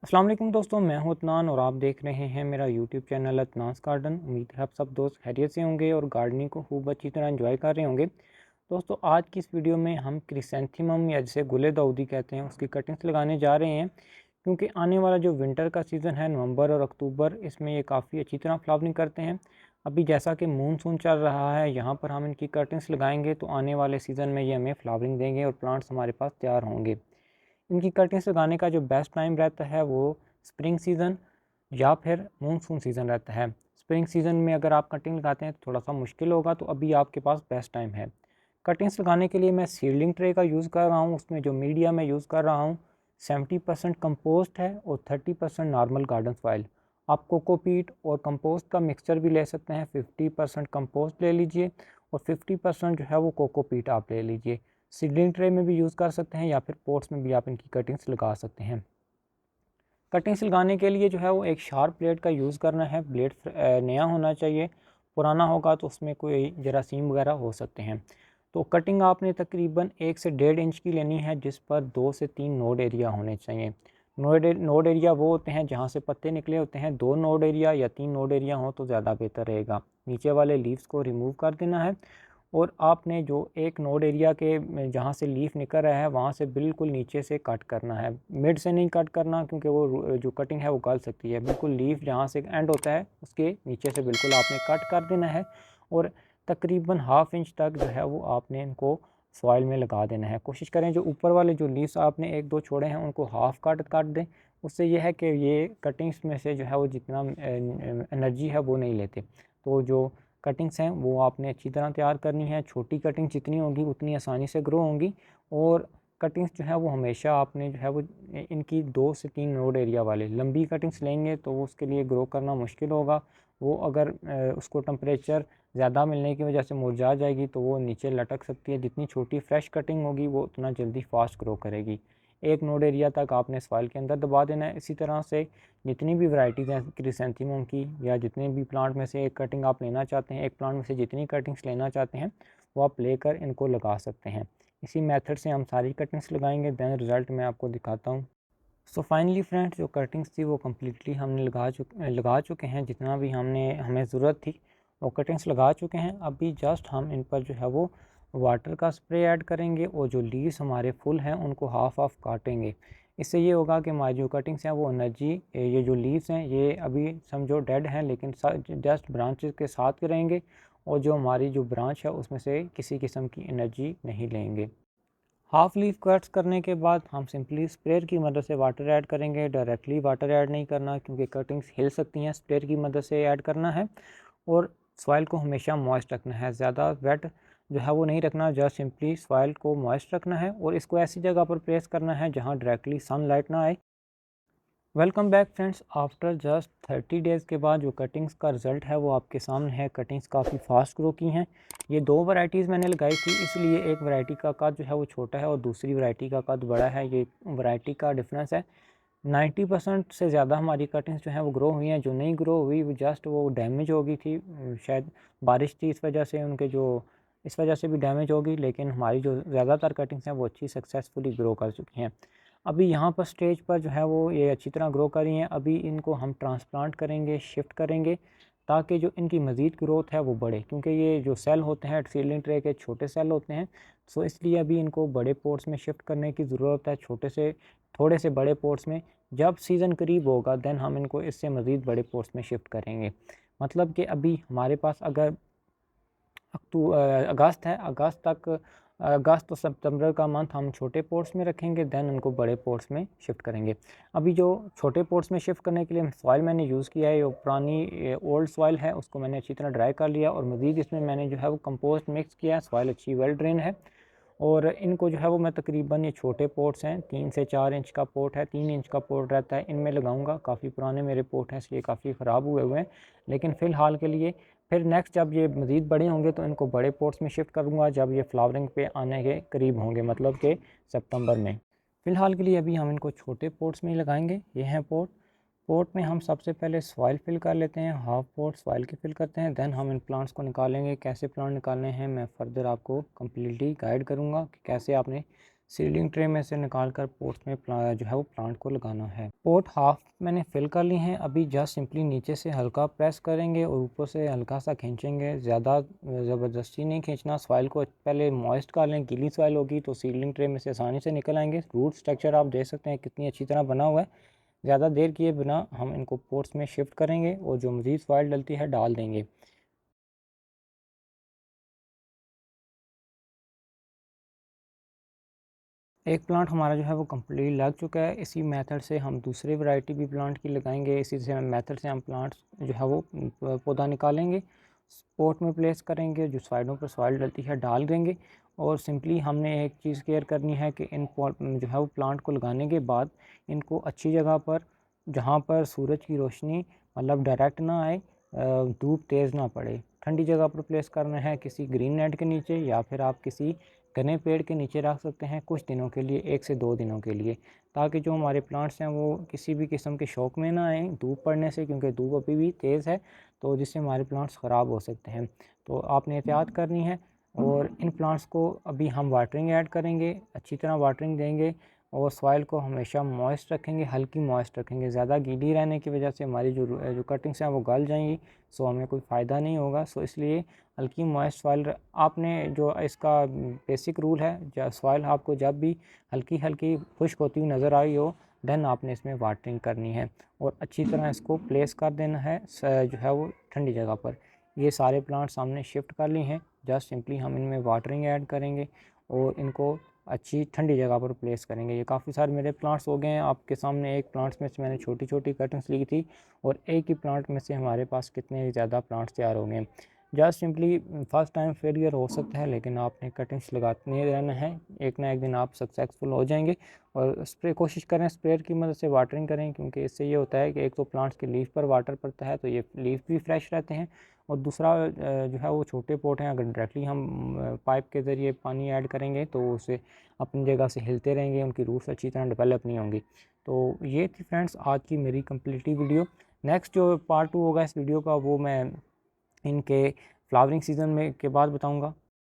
अस्सलाम वालेकुम दोस्तों, मैं हूं अदनान और आप देख रहे हैं मेरा यूट्यूब चैनल अदनास गार्डन। उम्मीद है आप सब दोस्त खैरियत से होंगे और गार्डनिंग को खूब अच्छी तरह एंजॉय कर रहे होंगे। दोस्तों, आज की इस वीडियो में हम क्रिसेंथेमम या जिसे गुले दाऊदी कहते हैं उसकी कटिंग्स लगाने जा रहे हैं, क्योंकि आने वाला जो विंटर का सीज़न है नवंबर और अक्टूबर, इसमें ये काफ़ी अच्छी तरह फ्लावरिंग करते हैं। अभी जैसा कि मानसून चल रहा है, यहाँ पर हम इनकी कटिंग्स लगाएंगे तो आने वाले सीज़न में ये हमें फ्लावरिंग देंगे और प्लांट्स हमारे पास तैयार होंगे। इनकी कटिंग्स लगाने का जो बेस्ट टाइम रहता है वो स्प्रिंग सीज़न या फिर मानसून सीज़न रहता है। स्प्रिंग सीज़न में अगर आप कटिंग लगाते हैं तो थोड़ा सा मुश्किल होगा, तो अभी आपके पास बेस्ट टाइम है। कटिंग्स लगाने के लिए मैं सीडलिंग ट्रे का यूज़ कर रहा हूँ। उसमें जो मीडिया मैं यूज़ कर रहा हूँ 70% कंपोस्ट है और 30% नॉर्मल गार्डन सॉइल। आप कोकोपीट और कंपोस्ट का मिक्सचर भी ले सकते हैं। 50% कंपोस्ट ले लीजिए और 50% जो है वो कोकोपीट आप ले लीजिए। सीडलिंग ट्रे में भी यूज़ कर सकते हैं या फिर पोट्स में भी आप इनकी कटिंग्स लगा सकते हैं। कटिंग्स लगाने के लिए जो है वो एक शार्प ब्लेड का यूज़ करना है। ब्लेड नया होना चाहिए, पुराना होगा तो उसमें कोई जरासीम वगैरह हो सकते हैं। तो कटिंग आपने तकरीबन 1 से 1.5 इंच की लेनी है, जिस पर 2 से 3 नोड एरिया होने चाहिए। नोड एरिया वो होते हैं जहाँ से पत्ते निकले होते हैं। 2 नोड एरिया या 3 नोड एरिया हो तो ज़्यादा बेहतर रहेगा। नीचे वाले लीव्स को रिमूव कर देना है और आपने जो एक नोड एरिया के जहाँ से लीफ निकल रहा है वहाँ से बिल्कुल नीचे से कट करना है। मिड से नहीं कट करना, क्योंकि वो जो कटिंग है वो गल सकती है। बिल्कुल लीफ जहाँ से एंड होता है उसके नीचे से बिल्कुल आपने कट कर देना है और तकरीबन ½ इंच तक जो है वो आपने इनको सॉइल में लगा देना है। कोशिश करें जो ऊपर वाले जो लीव्स आपने 1-2 छोड़े हैं उनको हाफ कट कर दें। उससे यह है कि ये कटिंग्स में से जो है वो जितना एनर्जी है वो नहीं लेते। तो जो कटिंग्स हैं वो आपने अच्छी तरह तैयार करनी है। छोटी कटिंग जितनी होगी उतनी आसानी से ग्रो होंगी। और कटिंग्स जो है वो हमेशा आपने जो है वो इनकी 2 से 3 नोड एरिया वाले लंबी कटिंग्स लेंगे तो वो उसके लिए ग्रो करना मुश्किल होगा। वो अगर उसको टेम्परेचर ज़्यादा मिलने की वजह से मुरझा जाएगी तो वो नीचे लटक सकती है। जितनी छोटी फ्रेश कटिंग होगी वो उतना जल्दी फास्ट ग्रो करेगी। एक नोड एरिया तक आपने सॉइल के अंदर दबा देना है। इसी तरह से जितनी भी वैरायटीज़ हैं क्रिसेंथेमम की, या जितने भी प्लांट में से एक कटिंग आप लेना चाहते हैं, एक प्लांट में से जितनी कटिंग्स लेना चाहते हैं वो आप लेकर इनको लगा सकते हैं। इसी मेथड से हम सारी कटिंग्स लगाएंगे, देन रिज़ल्ट मैं आपको दिखाता हूँ। सो फाइनली फ्रेंड्स, जो कटिंग्स थी वो कम्प्लीटली हमने लगा चुके हैं। जितना भी हमें ज़रूरत थी वो कटिंग्स लगा चुके हैं। अभी जस्ट हम इन पर जो है वो वाटर का स्प्रे ऐड करेंगे और जो लीव्स हमारे फुल हैं उनको हाफ हाफ काटेंगे। इससे ये होगा कि हमारी जो कटिंग्स हैं वो एनर्जी, ये जो लीव्स हैं ये अभी समझो डेड हैं लेकिन जस्ट ब्रांचेस के साथ रहेंगे और जो हमारी जो ब्रांच है उसमें से किसी किस्म की एनर्जी नहीं लेंगे। हाफ लीफ कट्स करने के बाद हम सिंपली स्प्रेयर की मदद से वाटर ऐड करेंगे। डायरेक्टली वाटर ऐड नहीं करना, क्योंकि कटिंग्स हिल सकती हैं। स्प्रेयर की मदद से ऐड करना है और सॉइल को हमेशा मॉइस्ट रखना है। ज़्यादा वेट जो है वो नहीं रखना, जस्ट सिंपली सॉइल को मॉइस्ट रखना है और इसको ऐसी जगह पर प्लेस करना है जहाँ डायरेक्टली सनलाइट ना आए। Welcome back friends, after just 30 days के बाद जो कटिंग्स का रिज़ल्ट है वो आपके सामने है। कटिंग्स काफ़ी फास्ट ग्रो की हैं। ये 2 वैरायटीज़ मैंने लगाई थी, इसलिए एक वैरायटी का कद जो है वो छोटा है और दूसरी वैरायटी का कद बड़ा है। ये वैरायटी का डिफरेंस है। 90% से ज़्यादा हमारी कटिंग्स जो हैं वो ग्रो हुई हैं। जो नहीं ग्रो हुई वो जस्ट वो डैमेज हो गई थी, शायद बारिश थी इस वजह से उनके जो इस वजह से भी डैमेज होगी। लेकिन हमारी जो ज़्यादातर कटिंग्स हैं वो अच्छी सक्सेसफुली ग्रो कर चुकी हैं। अभी यहाँ पर स्टेज पर जो है वो ये अच्छी तरह ग्रो कर रही हैं। अभी इनको हम ट्रांसप्लांट करेंगे, शिफ्ट करेंगे, ताकि जो इनकी मज़ीद ग्रोथ है वो बढ़े, क्योंकि ये जो सेल होते हैं सीडलिंग ट्रे के छोटे सेल होते हैं। सो इसलिए अभी इनको बड़े पोर्ट्स में शिफ्ट करने की ज़रूरत है, थोड़े से बड़े पोर्ट्स में। जब सीज़न करीब होगा देन हम इनको इससे मज़ीद बड़े पोर्ट्स में शिफ्ट करेंगे। मतलब कि अभी हमारे पास अगर अगस्त है, अगस्त और सितंबर का मंथ हम छोटे पोर्ट्स में रखेंगे, देन उनको बड़े पोर्ट्स में शिफ्ट करेंगे। अभी जो छोटे पोर्ट्स में शिफ्ट करने के लिए सॉइल मैंने यूज़ किया है, वो पुरानी ओल्ड सॉइल है, उसको मैंने अच्छी तरह ड्राई कर लिया और मज़ीद इसमें मैंने जो है वो कंपोस्ट मिक्स किया है। सॉइल अच्छी वेल ड्रेन है और इनको जो है वो मैं तकरीबन, ये छोटे पोर्ट्स हैं, 3 से 4 इंच का पोर्ट है, 3 इंच का पोर्ट रहता है, इनमें लगाऊंगा। काफ़ी पुराने मेरे पोर्ट हैं इसलिए काफ़ी ख़राब हुए हैं, लेकिन फ़िलहाल के लिए फिर नेक्स्ट जब ये मज़ीद बड़े होंगे तो इनको बड़े पोर्ट्स में शिफ्ट करूँगा, जब ये फ्लावरिंग पे आने के करीब होंगे, मतलब कि सितंबर में। फ़िलहाल के लिए अभी हम इनको छोटे पोर्ट्स में ही लगाएंगे। ये हैं पोर्ट। पोर्ट में हम सबसे पहले सॉइल फिल कर लेते हैं, हाफ पोर्ट सॉइल की फिल करते हैं, देन हम इन प्लांट्स को निकालेंगे। कैसे प्लांट निकालने हैं मैं फ़र्दर आपको कम्प्लीटली गाइड करूँगा कि कैसे आपने सीलिंग ट्रे में से निकाल कर पोट्स में जो है वो प्लांट को लगाना है। पोट हाफ मैंने फिल कर ली हैं। अभी जस्ट सिंपली नीचे से हल्का प्रेस करेंगे और ऊपर से हल्का सा खींचेंगे, ज़्यादा ज़बरदस्ती नहीं खींचना। सॉइल को पहले मॉइस्ट कर लें, गीली सॉइल होगी तो सीलिंग ट्रे में से आसानी से निकल आएंगे। रूट स्ट्रक्चर आप देख सकते हैं कितनी अच्छी तरह बना हुआ है। ज़्यादा देर किए बिना हम इनको पोट्स में शिफ्ट करेंगे और जो मज़ीद सॉइल डलती है डाल देंगे। एक प्लांट हमारा जो है वो कम्प्लीट लग चुका है। इसी मेथड से हम दूसरी वैरायटी भी प्लांट की लगाएंगे। इसी से मेथड से हम प्लांट्स जो है वो पौधा निकालेंगे, स्पॉट में प्लेस करेंगे, जो साइडों पर सॉइल डलती है डाल देंगे। और सिंपली हमने एक चीज़ केयर करनी है कि इन जो है वो प्लांट को लगाने के बाद इनको अच्छी जगह पर, जहाँ पर सूरज की रोशनी मतलब डायरेक्ट ना आए, धूप तेज़ ना पड़े, ठंडी जगह पर प्लेस करना है, किसी ग्रीन नेट के नीचे या फिर आप किसी घने पेड़ के नीचे रख सकते हैं कुछ दिनों के लिए, 1 से 2 दिनों के लिए, ताकि जो हमारे प्लांट्स हैं वो किसी भी किस्म के शौक में ना आएँ धूप पड़ने से, क्योंकि धूप अभी भी तेज़ है तो जिससे हमारे प्लांट्स ख़राब हो सकते हैं। तो आपने एहतियात करनी है। और इन प्लांट्स को अभी हम वाटरिंग ऐड करेंगे, अच्छी तरह वाटरिंग देंगे और सॉइल को हमेशा मॉइस्ट रखेंगे, हल्की मॉइस्ट रखेंगे। ज़्यादा गीली रहने की वजह से हमारी जो कटिंग्स हैं वो गल जाएंगी, सो हमें कोई फ़ायदा नहीं होगा। सो इसलिए हल्की मॉइस्ट सॉइल आपने, जो इसका बेसिक रूल है, जब सॉइल आपको जब भी हल्की हल्की खुश्क होती हुई नज़र आई हो, देन आपने इसमें वाटरिंग करनी है और अच्छी तरह इसको प्लेस कर देना है जो है वो ठंडी जगह पर। ये सारे प्लांट्स हमने शिफ्ट कर लिए हैं। जस्ट सिंपली हम इनमें वाटरिंग ऐड करेंगे और इनको अच्छी ठंडी जगह पर प्लेस करेंगे। ये काफ़ी सारे मेरे प्लांट्स हो गए हैं आपके सामने। एक प्लांट्स में से मैंने छोटी छोटी कटिंग्स ली थी और एक ही प्लांट में से हमारे पास कितने ज़्यादा प्लांट्स तैयार हो गए हैं। Just simply first time failure हो सकता है, लेकिन आपने कटिंग्स लगाते रहना है, एक ना एक दिन आप सक्सेसफुल हो जाएंगे। और स्प्रे कोशिश करें स्प्रेयर की मदद से वाटरिंग करें, क्योंकि इससे ये होता है कि एक तो प्लांट्स के लीफ पर वाटर पड़ता है तो ये लीफ भी फ्रेश रहते हैं, और दूसरा जो है वो छोटे पोट हैं, अगर डायरेक्टली हम पाइप के ज़रिए पानी ऐड करेंगे तो उसे अपनी जगह से हिलते रहेंगे, उनकी रूट्स अच्छी तरह डेवलप नहीं होंगी। तो ये थी फ्रेंड्स आज की मेरी कम्प्लीटली वीडियो। नेक्स्ट जो पार्ट 2 होगा इस वीडियो का वो मैं इनके फ्लावरिंग सीज़न में के बाद बताऊंगा।